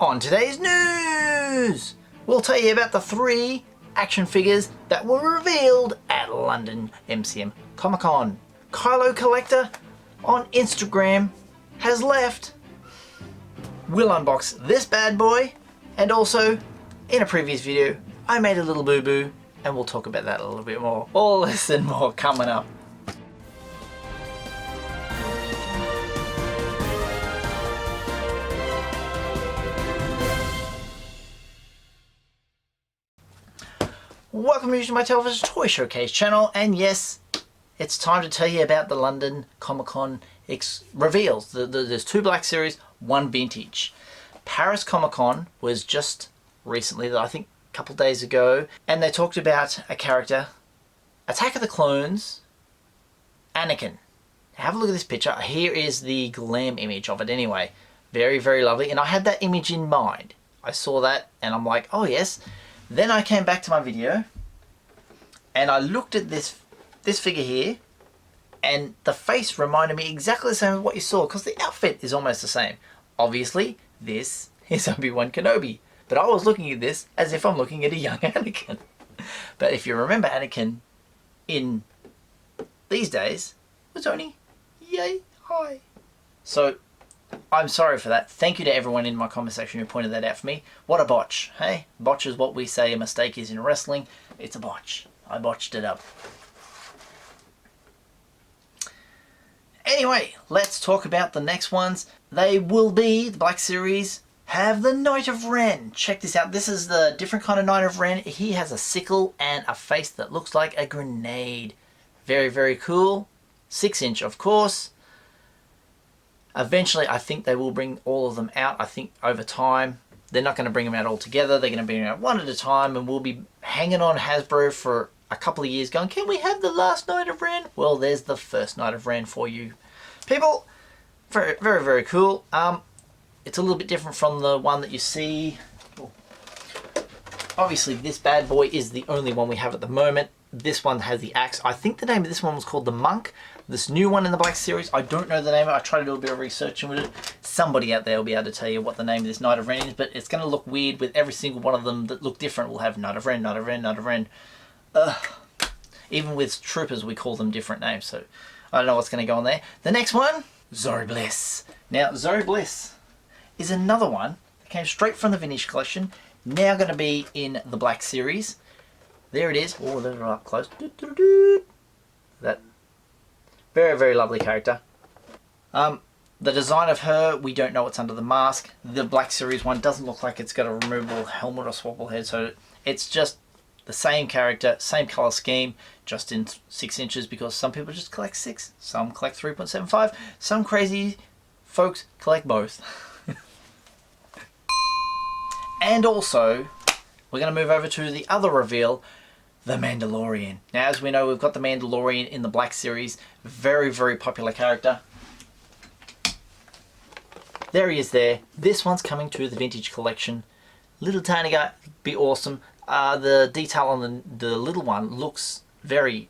On today's news, we'll tell you about the 3 action figures that were revealed at London MCM Comic Con. Kylo Collector on Instagram has left. We'll unbox this bad boy, and also in a previous video I made a little boo-boo, and we'll talk about that a little bit more. All this and more coming up. Welcome to my Television Toy Showcase channel, and yes, it's time to tell you about the London Comic Con reveals. There's 2 Black Series, 1 Vintage. Paris Comic Con was just recently, I think a couple days ago, and they talked about a character, Attack of the Clones, Anakin. Have a look at this picture. Here is the glam image of it anyway. Very, very lovely, and I had that image in mind. I saw that and I'm like, oh yes. Then I came back to my video and I looked at this figure here, and the face reminded me exactly the same as what you saw, because the outfit is almost the same. Obviously, this is Obi-Wan Kenobi, but I was looking at this as if I'm looking at a young Anakin. But if you remember, Anakin in these days was only yay high. So I'm sorry for that. Thank you to everyone in my comment section who pointed that out for me. What a botch, hey? Botch is what we say a mistake is in wrestling. It's a botch. I botched it up. Anyway, let's talk about the next ones. They will be, the Black Series, have the Knight of Ren. Check this out. This is the different kind of Knight of Ren. He has a sickle and a face that looks like a grenade. Very, very cool. 6-inch, of course. Eventually, I think they will bring all of them out. I think over time, they're not going to bring them out all together. They're going to bring them out one at a time, and we'll be hanging on Hasbro for a couple of years going, can we have the last Knight of Ren? Well, there's the first Knight of Ren for you people. Very, very, very cool. It's a little bit different from the one that you see. Obviously, this bad boy is the only one we have at the moment. This one has the axe. I think the name of this one was called the Monk. This new one in the Black Series, I don't know the name of it. I tried to do a bit of research with it. Somebody out there will be able to tell you what the name of this Knight of Ren is, but it's going to look weird with every single one of them that look different. We'll have Knight of Ren, Knight of Ren, Knight of Ren. Even with troopers, we call them different names, so I don't know what's going to go on there. The next one, Zoe Bliss. Now, Zoe Bliss is another one that came straight from the Vintage Collection, now going to be in the Black Series. There it is. Oh, they're up close. That very, very lovely character. The design of her, we don't know what's under the mask. The Black Series one doesn't look like it's got a removable helmet or swappable head, so it's just the same character, same color scheme, just in 6 inches, because some people just collect 6, some collect 3.75, some crazy folks collect both. And also, we're going to move over to the other reveal, the Mandalorian. Now, as we know, we've got the Mandalorian in the Black Series. Very, very popular character. There he is there. This one's coming to the Vintage Collection. Little tiny guy, be awesome. The detail on the little one looks very,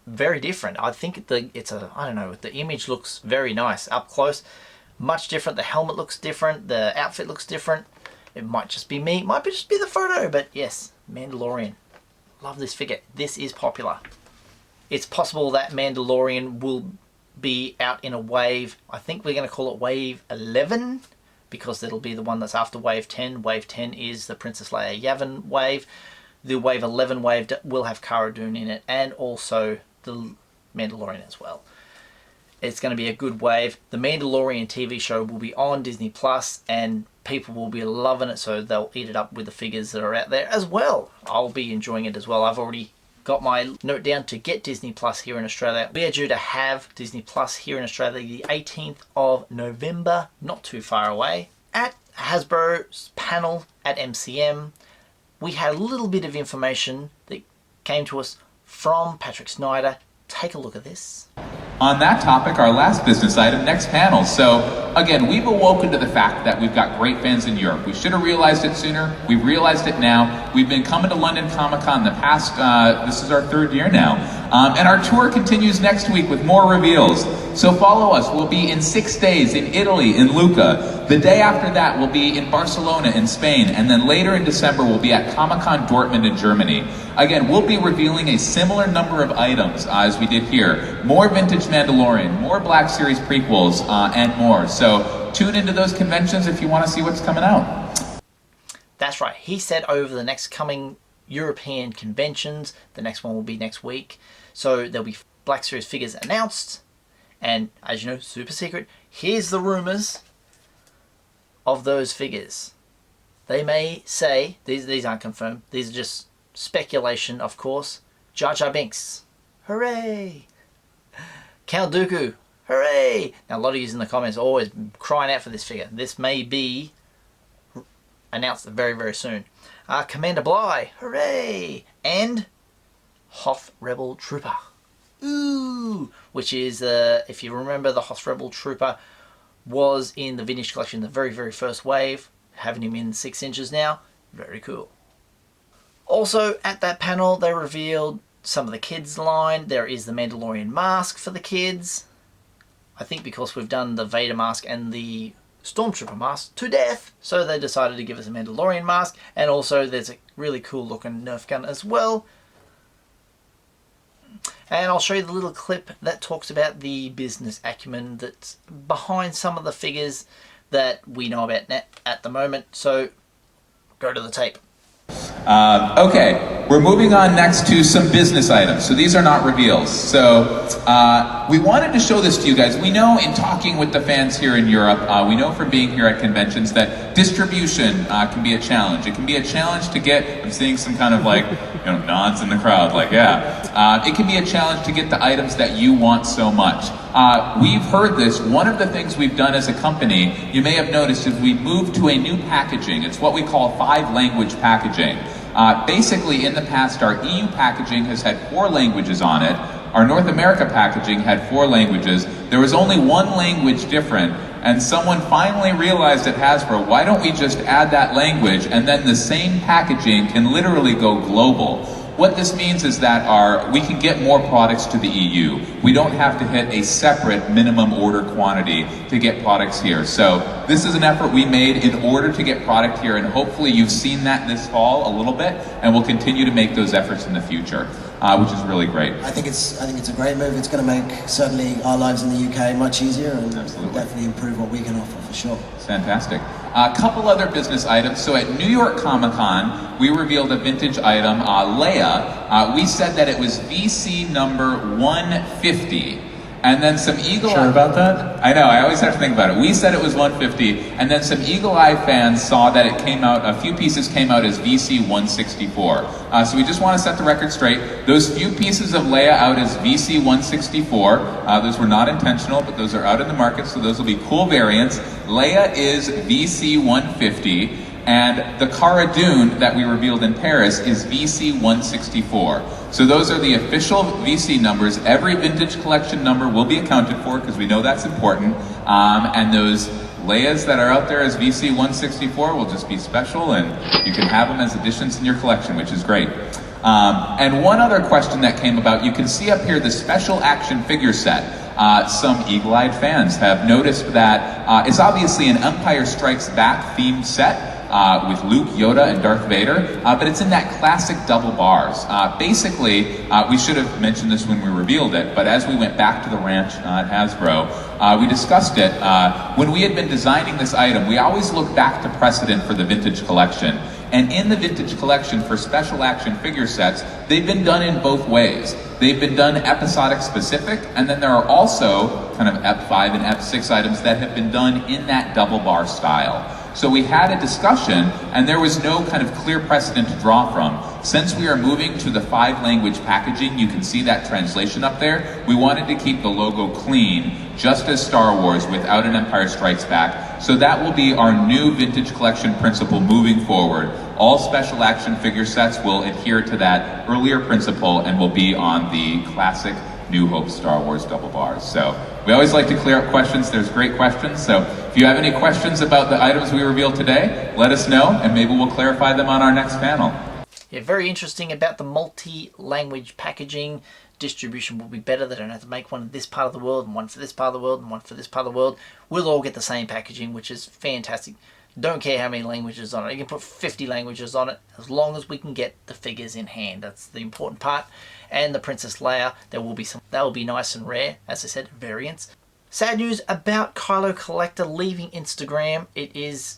very different. I think I don't know, the image looks very nice. Up close, much different. The helmet looks different. The outfit looks different. It might just be me. It might just be the photo, but yes, Mandalorian. Love this figure. This is popular. It's possible that Mandalorian will be out in a wave. I think we're going to call it Wave 11, because it'll be the one that's after Wave 10. Wave 10 is the Princess Leia Yavin wave. The Wave 11 wave will have Cara Dune in it, and also the Mandalorian as well. It's going to be a good wave. The Mandalorian TV show will be on Disney Plus, and people will be loving it, so they'll eat it up with the figures that are out there as well. I'll be enjoying it as well. I've already got my note down to get Disney Plus here in Australia. We are due to have Disney Plus here in Australia the 18th of November, not too far away. At Hasbro's panel at MCM, we had a little bit of information that came to us from Patrick Snyder. Take a look at this. On that topic, our last business item, next panel. So again, we've awoken to the fact that we've got great fans in Europe. We should have realized it sooner. We've realized it now. We've been coming to London Comic-Con the past, this is our 3rd year now. And our tour continues next week with more reveals. So follow us. We'll be in 6 days in Italy, in Lucca. The day after that, we'll be in Barcelona in Spain. And then later in December, we'll be at Comic-Con Dortmund in Germany. Again, we'll be revealing a similar number of items as we did here. More vintage Mandalorian, more Black Series prequels, and more. So tune into those conventions if you want to see what's coming out. That's right. He said over the next coming European conventions, the next one will be next week. So there'll be Black Series figures announced. And as you know, super secret, here's the rumors of those figures. They may say, these aren't confirmed, these are just speculation, of course. Jar Jar Binks, hooray! Count Dooku, hooray! Now a lot of you in the comments are always crying out for this figure. This may be announced very, very soon. Commander Bly, hooray! And Hoth Rebel Trooper. Ooh! Which is, if you remember, the Hoth Rebel Trooper was in the Vintage Collection, the very, very first wave. Having him in 6 inches now, very cool. Also, at that panel, they revealed some of the kids' line. There is the Mandalorian mask for the kids. I think because we've done the Vader mask and the Stormtrooper mask to death, so they decided to give us a Mandalorian mask. And also, there's a really cool looking Nerf gun as well. And I'll show you the little clip that talks about the business acumen that's behind some of the figures that we know about at the moment. So, go to the tape. Okay, we're moving on next to some business items. So these are not reveals. So we wanted to show this to you guys. We know in talking with the fans here in Europe, we know from being here at conventions that distribution can be a challenge. It can be a challenge to get, I'm seeing some kind of like, nods in the crowd, like, yeah. It can be a challenge to get the items that you want so much. We've heard this. One of the things we've done as a company, you may have noticed, is we've moved to a new packaging. It's what we call 5-language packaging. Basically, in the past, our EU packaging has had 4 languages on it. Our North America packaging had 4 languages. There was only 1 language different, and someone finally realized at Hasbro, why don't we just add that language, and then the same packaging can literally go global. What this means is that we can get more products to the EU. We don't have to hit a separate minimum order quantity to get products here. So this is an effort we made in order to get product here, and hopefully you've seen that this fall a little bit, and we'll continue to make those efforts in the future, which is really great. I think it's a great move. It's going to make certainly our lives in the UK much easier, and definitely improve what we can offer for sure. It's fantastic. A couple other business items. So at New York Comic-Con, we revealed a vintage item, Leia. We said that it was VC number 150. And then some eagle eye... Sure about that? I know, I always have to think about it. We said it was 150, and then some Eagle Eye fans saw that it came out, a few pieces came out as VC 164. So we just want to set the record straight. Those few pieces of Leia out as VC 164, those were not intentional, but those are out in the market, so those will be cool variants. Leia is VC 150, and the Cara Dune that we revealed in Paris is VC 164. So those are the official VC numbers. Every vintage collection number will be accounted for because we know that's important. And those Leias that are out there as VC 164 will just be special, and you can have them as additions in your collection, which is great. And one other question that came about, you can see up here the special action figure set. Some eagle-eyed fans have noticed that it's obviously an Empire Strikes Back themed set. With Luke, Yoda, and Darth Vader, but it's in that classic double bars. Basically, we should have mentioned this when we revealed it, but as we went back to the ranch at Hasbro, we discussed it. When we had been designing this item, we always look back to precedent for the vintage collection. And in the vintage collection for special action figure sets, they've been done in both ways. They've been done episodic specific, and then there are also kind of Ep 5 and Ep 6 items that have been done in that double bar style. So we had a discussion, and there was no kind of clear precedent to draw from. Since we are moving to the 5-language packaging, you can see that translation up there. We wanted to keep the logo clean, just as Star Wars, without an Empire Strikes Back. So that will be our new vintage collection principle moving forward. All special action figure sets will adhere to that earlier principle and will be on the classic New Hope Star Wars double bars. So We always like to clear up questions. There's great questions. So if you have any questions about the items we revealed today, let us know, and maybe we'll clarify them on our next panel. Yeah, very interesting about the multi-language packaging. Distribution will be better. They don't have to make one in this part of the world and one for this part of the world and one for this part of the world. We'll all get the same packaging, which is fantastic. Don't care how many languages on it. You can put 50 languages on it as long as we can get the figures in hand. That's the important part. And the Princess Leia, there will be some. That will be nice and rare, as I said, variants. Sad news about Kylo Collector leaving Instagram. It is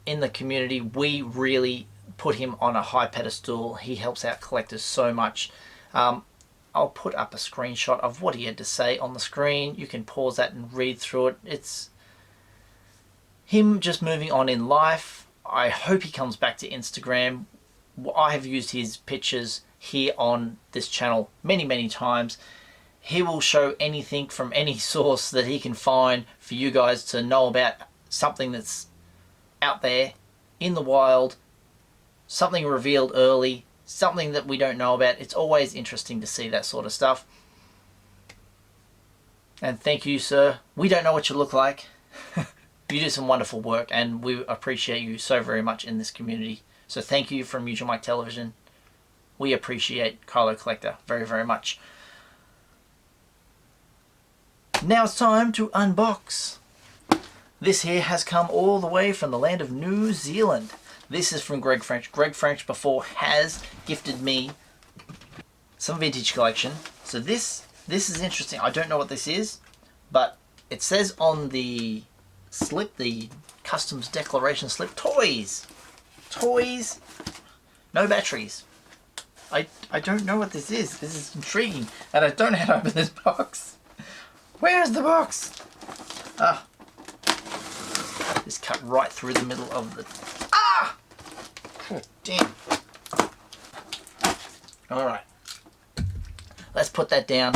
in the community. We really put him on a high pedestal. He helps out collectors so much. I'll put up a screenshot of what he had to say on the screen. You can pause that and read through it. It's him just moving on in life. I hope he comes back to Instagram. I have used his pictures here on this channel many times. He will show anything from any source that he can find for you guys to know about something that's out there in the wild, something revealed early, something that we don't know about. It's always interesting to see that sort of stuff. And thank you, sir. We don't know what you look like. You do some wonderful work, and we appreciate you so very much in this community. So thank you from Usualmike Television. We appreciate Kylo Collector very much. Now it's time to unbox. This here has come all the way from the land of New Zealand. This is from Greg French. Greg French before has gifted me some vintage collection. So this is interesting. I don't know what this is, but it says on the slip, the customs declaration slip, toys. Toys, no batteries. I don't know what this is. This is intriguing, and I don't know how to open this box. Where's the box? Ah, this cut right through the middle of the... Ah! Oh, damn. Alright. Let's put that down.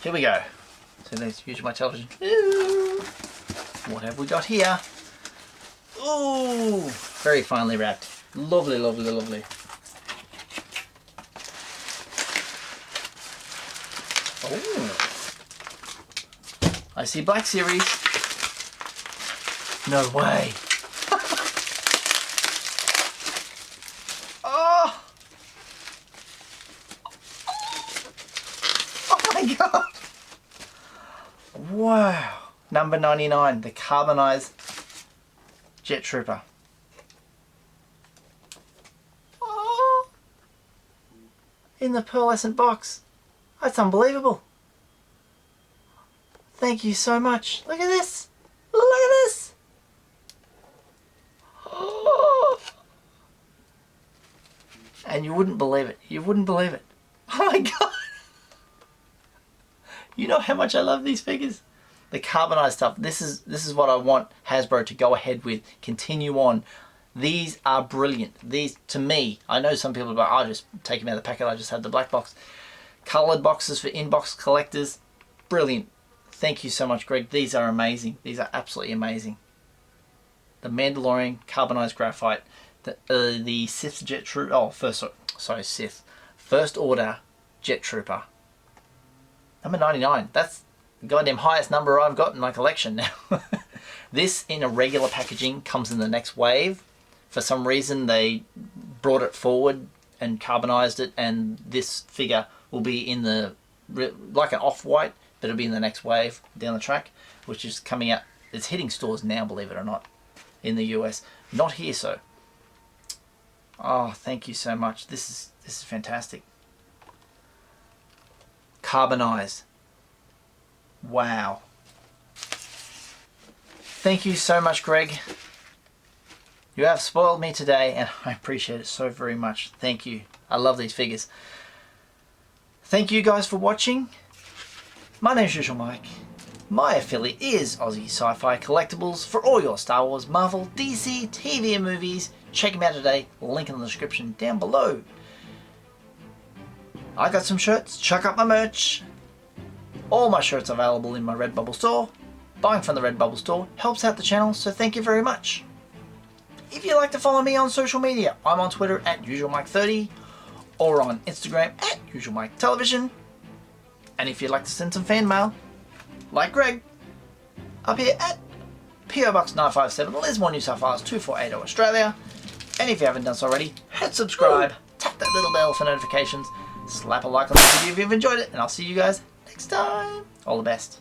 Here we go. So let's use my television. Ooh. What have we got here? Ooh! Very finely wrapped. Lovely. Oh! I see Black Series. No way. Oh! Oh my god! Wow. Number 99, the carbonized Jet Trooper. Oh! In the pearlescent box. That's unbelievable. Thank you so much. Look at this. Look at this. Oh. And you wouldn't believe it. You wouldn't believe it. Oh my god. You know how much I love these figures. The carbonized stuff. This is what I want Hasbro to go ahead with. Continue on. These are brilliant. These, to me, I know some people are like, I'll just take them out of the packet. I just have the black box. Colored boxes for inbox collectors. Brilliant. Thank you so much, Greg. These are amazing. These are absolutely amazing. The Mandalorian carbonized graphite. The Sith Jet Trooper. Oh, Sith. First Order Jet Trooper. Number 99. That's the goddamn highest number I've got in my collection now. This in a regular packaging comes in the next wave. For some reason they brought it forward and carbonized it, and this figure will be in the, like an off-white, but it'll be in the next wave down the track, which is coming out. It's hitting stores now, believe it or not, in the US. Not here, so. Oh, thank you so much. This is fantastic. Carbonized. Wow. Thank you so much, Greg. You have spoiled me today, and I appreciate it so very much. Thank you. I love these figures. Thank you guys for watching. My name is Usualmike. My affiliate is Aussie Sci-Fi Collectibles for all your Star Wars, Marvel, DC, TV and movies. Check them out today. Link in the description down below. I got some shirts. Check out my merch. All my shirts are available in my Redbubble store. Buying from the Redbubble store helps out the channel, so thank you very much. If you'd like to follow me on social media, I'm on Twitter at Usualmike30 or on Instagram at Usualmike Television. And if you'd like to send some fan mail, like Greg, up here at PO Box 957, Lismore, New South Wales 2480 Australia. And if you haven't done so already, hit subscribe, tap that little bell for notifications, slap a like on this video if you've enjoyed it, and I'll see you guys next time. All the best.